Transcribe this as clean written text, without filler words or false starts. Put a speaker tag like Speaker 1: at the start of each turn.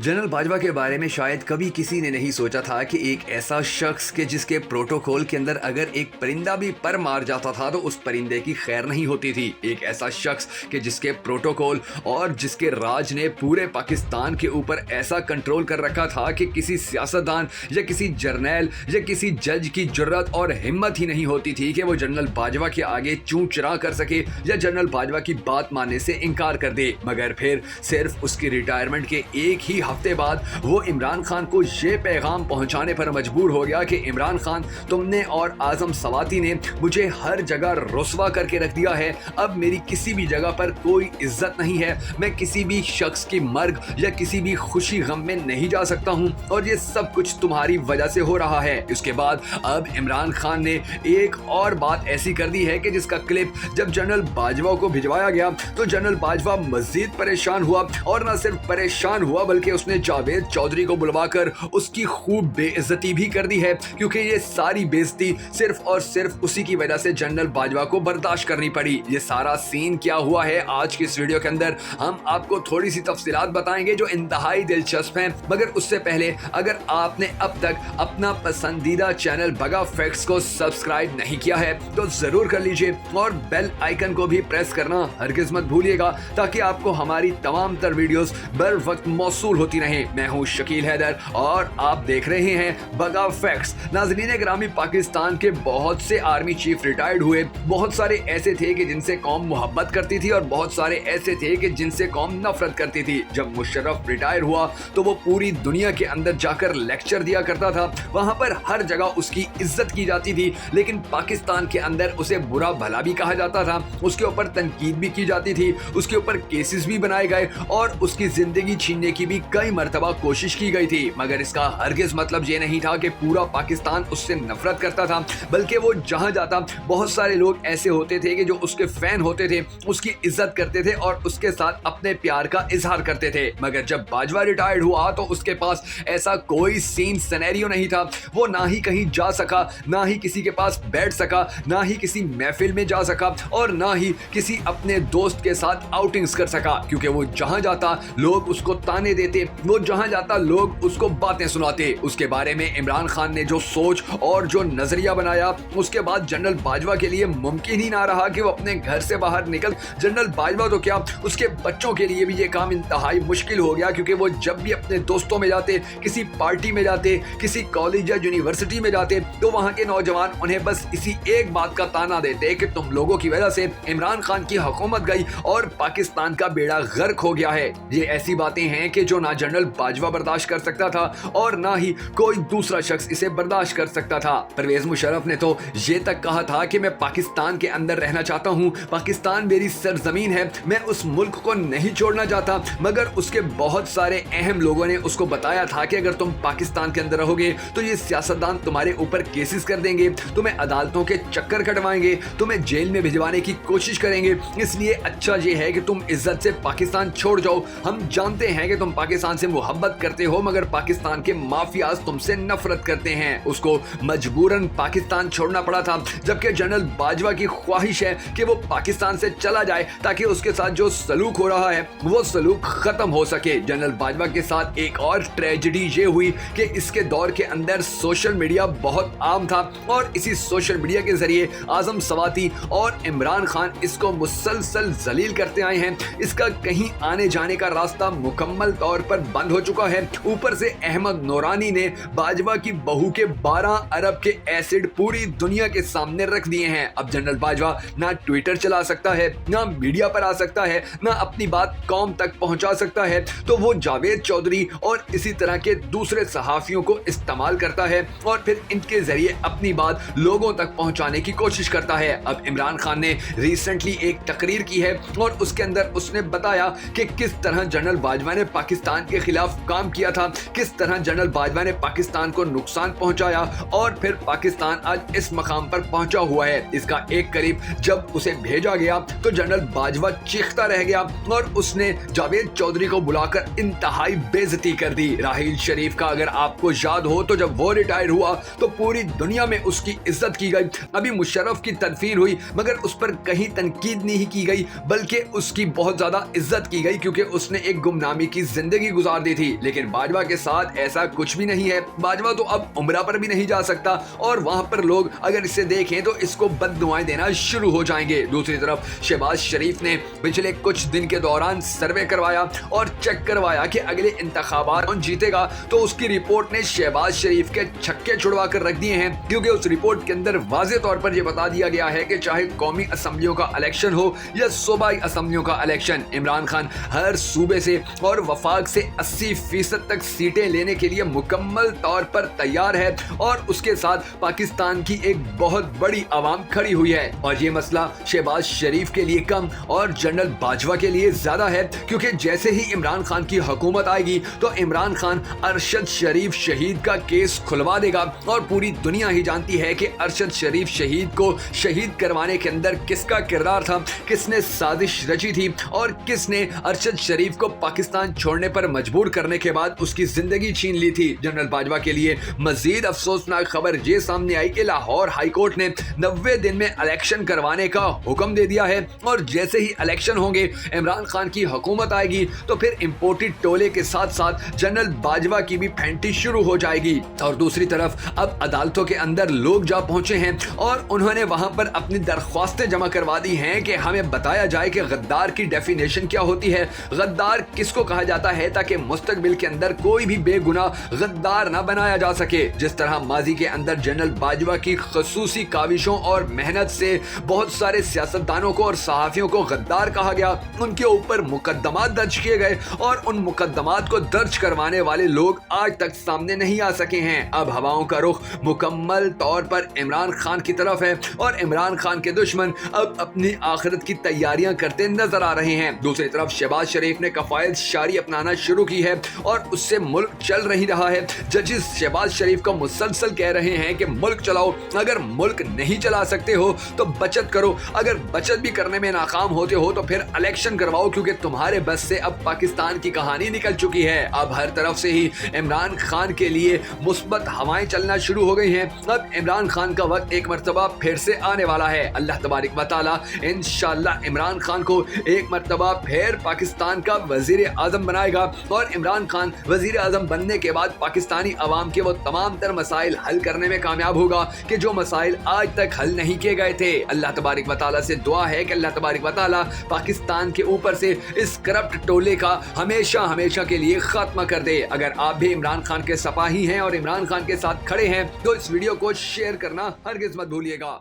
Speaker 1: General Bajwa के बारे में शायद कभी किसी ने नहीं सोचा था कि एक ऐसा शख्स के जिसके प्रोटोकॉल के अंदर अगर एक परिंदा भी पर मार जाता था तो उस परिंदे की खैर नहीं होती थी। एक ऐसा शख्स के जिसके प्रोटोकॉल और जिसके राज ने पूरे पाकिस्तान के ऊपर ऐसा कंट्रोल कर रखा था कि किसी सियासतदान या किसी जर्नैल या किसी जज की जुर्रत और हिम्मत ही नहीं होती थी कि वो जनरल बाजवा के आगे चूं चरा कर सके या जनरल बाजवा की बात मानने से इनकार कर दे। मगर फिर सिर्फ उसकी रिटायरमेंट के एक ही हफ्ते बाद वो इमरान खान को ये पैगाम पहुंचाने पर मजबूर हो गया कि इमरान खान, तुमने और आजम सवाती ने मुझे हर जगह रुस्वा करके रख दिया है। अब मेरी किसी भी जगह पर कोई इज्जत नहीं है। मैं किसी भी शख्स की मर्ग या किसी भी खुशी गम में नहीं जा सकता हूँ और ये सब कुछ तुम्हारी वजह से हो रहा है। इसके बाद अब इमरान खान ने एक और बात ऐसी कर दी है कि जिसका क्लिप जब जनरल बाजवा को भिजवाया गया तो जनरल बाजवा मजीद परेशान हुआ और न सिर्फ परेशान हुआ बल्कि उसने जावेद चौधरी को बुलवाकर उसकी खूब बेइज्जती भी कर दी है, क्योंकि ये सारी बेइज्जती सिर्फ और सिर्फ उसी की वजह से जनरल बाजवा को बर्दाश्त करनी पड़ी। ये सारा सीन क्या हुआ है आज की इस वीडियो के अंदर हम आपको थोड़ी सी तफसीलात बताएंगे जो इंतहाई दिलचस्प हैं। मगर उससे पहले अगर आपने अब तक अपना पसंदीदा चैनल बगा फैक्ट्स को सब्सक्राइब नहीं किया है तो जरूर कर लीजिए और बेल आइकन को भी प्रेस करना हरगिज मत भूलिएगा ताकि आपको हमारी तमाम तर वीडियोस बर वक्त मौसूल होती रहे। मैं हूं शकील हैदर और आप देख रहे हैं बगा फैक्ट्स। नाज़रीन ग्रामी, पाकिस्तान के बहुत से आर्मी चीफ रिटायर्ड हुए। बहुत सारे ऐसे थे कि जिनसे कौम मोहब्बत करती थी और बहुत सारे ऐसे थे कि जिनसे कौम नफरत करती थी। जब मुशर्रफ रिटायर हुआ तो वो पूरी दुनिया के अंदर जाकर लेक्चर दिया करता था। वहां पर हर जगह उसकी इज्जत की जाती थी, लेकिन पाकिस्तान के अंदर उसे बुरा भला भी कहा जाता था, उसके ऊपर तनकीद भी की जाती थी, उसके ऊपर केसेस भी बनाए गए और उसकी जिंदगी छीनने की भी कई मर्तबा कोशिश की गई थी। मगर इसका हरगिज मतलब ये नहीं था कि पूरा पाकिस्तान उससे नफरत करता था, बल्कि वो जहां जाता बहुत सारे लोग ऐसे होते थे कि जो उसके फैन होते थे, उसकी इज्जत करते थे और उसके साथ अपने प्यार का इजहार करते थे। मगर जब बाजवा रिटायर्ड हुआ तो उसके पास ऐसा कोई सीन सिनेरियो नहीं था। वो ना ही कहीं जा सका, ना ही किसी के पास बैठ सका, ना ही किसी महफिल में जा सका और ना ही किसी अपने दोस्त के साथ आउटिंग्स कर सका, क्योंकि वो जहां जाता लोग उसको ताने देते, वो जहां जाता लोग उसको बातें सुनाते। उसके बारे में इमरान खान ने जो सोच और जो नजरिया बनाया, उसके बाद जनरल बाजवा के लिए मुमकिन ही ना रहा कि वो अपने घर से बाहर निकल। जनरल बाजवा तो क्या, उसके बच्चों के लिए भी ये काम इंतहाई मुश्किल हो गया, क्योंकि वो जब भी अपने दोस्तों में जाते, किसी पार्टी में जाते, किसी कॉलेज या यूनिवर्सिटी में जाते तो वहां के नौजवान उन्हें बस इसी एक बात का ताना देते कि तुम लोगों की वजह से इमरान खान की हुकूमत गई और पाकिस्तान का बेड़ा गर्क हो गया है। ये ऐसी बातें हैं कि जो ना जनरल बाजवा बर्दाश्त कर सकता था और ना ही कोई दूसरा शख्स इसे बर्दाश्त कर सकता था। परवेज मुशर्रफ ने तो ये तक कहा था कि मैं पाकिस्तान के अंदर रहना चाहता हूँ, पाकिस्तान मेरी सरजमीन है, मैं उस मुल्क को नहीं छोड़ना चाहता। मगर उसके बहुत सारे अहम लोगों ने उसको बताया था कि अगर तुम पाकिस्तान के अंदर रहोगे तो ये सियासतदान तुम्हारे ऊपर केसेस कर देंगे, तुम्हें अदालतों के चक्कर कटवाएंगे, तुम्हें जेल में भिजवाने की कोशिश करेंगे। इसलिए अच्छा ये है कि तुम इज्जत से पाकिस्तान छोड़ जाओ। हम जानते हैं कि तुम पाकिस्तान से मोहब्बत करते हो, मगर पाकिस्तान के माफियाज तुमसे नफरत करते हैं। उसको मजबूरन पाकिस्तान छोड़ना पड़ा था, जबकि जनरल बाजवा की ख्वाहिश है कि वो पाकिस्तान से चला जाए ताकि उसके साथ जो सलूक हो रहा है वो सलूक खत्म हो सके। जनरल बाजवा के साथ एक और ट्रेजेडी ये हुई कि इसके दौर के अंदर सोशल मीडिया बहुत आम था और इसी सोशल मीडिया के जरिए आजम सवाती और इमरान खान इसको मुसलसल जलील करते आए हैं। इसका कहीं आने जाने का रास्ता मुकम्मल तौर पर बंद हो चुका है। ऊपर से अहमद नूरानी ने बाजवा की बहू के 12 अरब के एसिड पूरी दुनिया के सामने रख दिए हैं। अब जनरल बाजवा ना ट्विटर चला सकता है, ना मीडिया पर आ सकता है, ना अपनी बात कौम तक पहुंचा सकता है, तो वो जावेद चौधरी और इसी तरह के दूसरे सहाफियों को इस्तेमाल करता है और फिर इनके जरिए अपनी बात लोगों तक पहुंचाने की कोशिश करता है। अब इमरान खान ने रिसेंटली एक तकरीर की है और उसके अंदर उसने बताया कि किस तरह जनरल बाजवा ने पाकिस्तान के खिलाफ काम किया था, किस तरह जनरल बाजवा ने पाकिस्तान को नुकसान पहुंचाया और फिर पाकिस्तान आज इस मकाम पर पहुंचा हुआ है। इसका एक करीब जब उसे भेजा गया तो जनरल बाजवा चीखता रह गया और उसने जावेद चौधरी को बुलाकर इंतहाई बेइज्जती कर दी। राहिल शरीफ का अगर आपको याद हो तो जब वो रिटायर हुआ तो पूरी दुनिया में उसकी इज्जत की गई। अभी मुशर्रफ की तदफीन हुई मगर उस पर कहीं तनकीद नहीं की गई, बल्कि उसकी बहुत ज्यादा इज्जत की गई, क्योंकि उसने एक गुमनामी की जिंदगी गुजार दी थी। लेकिन बाजवा के साथ ऐसा कुछ भी नहीं है। बाजवा तो अब उम्रा पर भी नहीं जा सकता और वहां पर लोग अगर इसे देखें तो इसको बददुआएं देना शुरू हो जाएंगे। दूसरी तरफ शहबाज शरीफ ने पिछले कुछ दिन के दौरान सर्वे करवाया और चेक करवाया कि अगले इंतखाबात कौन जीतेगा, तो उसकी रिपोर्ट ने शहबाज शरीफ के छक्के छुड़वा कर रख दिए हैं, क्योंकि उस रिपोर्ट के अंदर वाज़ेह तौर पर यह बता दिया गया है कि चाहे कौमी असम्बलियों का इलेक्शन हो या सूबाई असम्बलियों का इलेक्शन, इमरान खान हर सूबे से और वफाक से 80% तक सीटें लेने के लिए मुकम्मल तौर पर तैयार है और उसके साथ पाकिस्तान की एक बहुत बड़ी आवाम खड़ी हुई है। और ये मसला शहबाज शरीफ के लिए कम और जनरल बाजवा के लिए ज्यादा है, क्योंकि जैसे ही इमरान खान की हुकूमत आएगी तो इमरान खान अरशद शरीफ शहीद का केस खुलवा देगा और पूरी दुनिया ही जानती है कि अरशद शरीफ शहीद को शहीद करवाने के अंदर किसका किरदार था, किसने साजिश रची थी और किसने अरशद शरीफ को पाकिस्तान छोड़ने पर मजबूर करने के बाद उसकी जिंदगी छीन ली थी। जनरल बाजवा के लिए मजीद अफसोसनाक खबर ये सामने आई कि लाहौर हाई कोर्ट ने 90 दिन में इलेक्शन करवाने का हुक्म दे दिया है और जैसे ही इलेक्शन होंगे, इमरान खान की हुकूमत आएगी तो फिर इंपोर्टेड टोले के साथ साथ जनरल बाजवा की भी फैंटी शुरू हो जाएगी। और दूसरी तरफ अब अदालतों के अंदर लोग जा पहुंचे हैं और उन्होंने वहां पर अपनी दरख्वास्तें जमा करवा दी हैं कि हमें बताया जाए कि गद्दार की डेफिनेशन क्या होती है, गद्दार किसको कहा जाता है, ताकि मुस्तकबिल के अंदर कोई भी बेगुनाह गद्दार ना बनाया जा सके। जिस तरह माजी के अंदर जनरल बाजवा की खसूसी काविशों और मेहनत से बहुत सारे सियासतदानों को और सहाफियों को गद्दार कहा गया, उनके ऊपर मुकदमात दर्ज किए गए और उन मुकदमात को दर्ज करवाने वाले लोग आज तक सामने नहीं आ सके हैं। अब हवाओं का रुख मुकम्मल तौर पर इमरान खान की तरफ है और इमरान खान के दुश्मन अब अपनी आखिरत की तैयारियां करते नजर आ रहे हैं। दूसरी तरफ शहबाज शरीफ ने कफायत शारी अपनाना शुरू की है और उससे मुल्क चल नहीं रहा है। जजेस शहबाज शरीफ को मुसलसल कह रहे हैं कि मुल्क चलाओ, अगर मुल्क नहीं चला सकते हो तो बचत करो, अगर बचत भी करने में नाकाम होते हो तो फिर इलेक्शन करवाओ, क्योंकि तुम्हारे बस से अब पाकिस्तान की कहानी निकल चुकी है। अब हर तरफ से ही इमरान खान के लिए मुस्बत हवाएं चलना शुरू हो गई हैं। अब इमरान खान का वक्त एक मर्तबा फिर से आने वाला है। अल्लाह तबारक व तआला इंशाअल्लाह इमरान खान को एक मर्तबा फिर पाकिस्तान का वजीर आजम बनाएगा और इमरान खान वजीर आजम बनने के बाद पाकिस्तानी अवाम के वो तमाम तर मसाइल हल करने में कामयाब होगा कि जो मसाइल आज तक हल नहीं किए गए थे। अल्लाह तबारक व तआला से दुआ है कि अल्लाह तबारक व तआला पाकिस्तान के ऊपर से इस करप्ट टोले का हमेशा हमेशा के लिए खात्मा कर दे। अगर आप भी इमरान खान के सपाही हैं और इमरान खान के साथ खड़े हैं तो इस वीडियो को शेयर करना हरगिज मत भूलिएगा।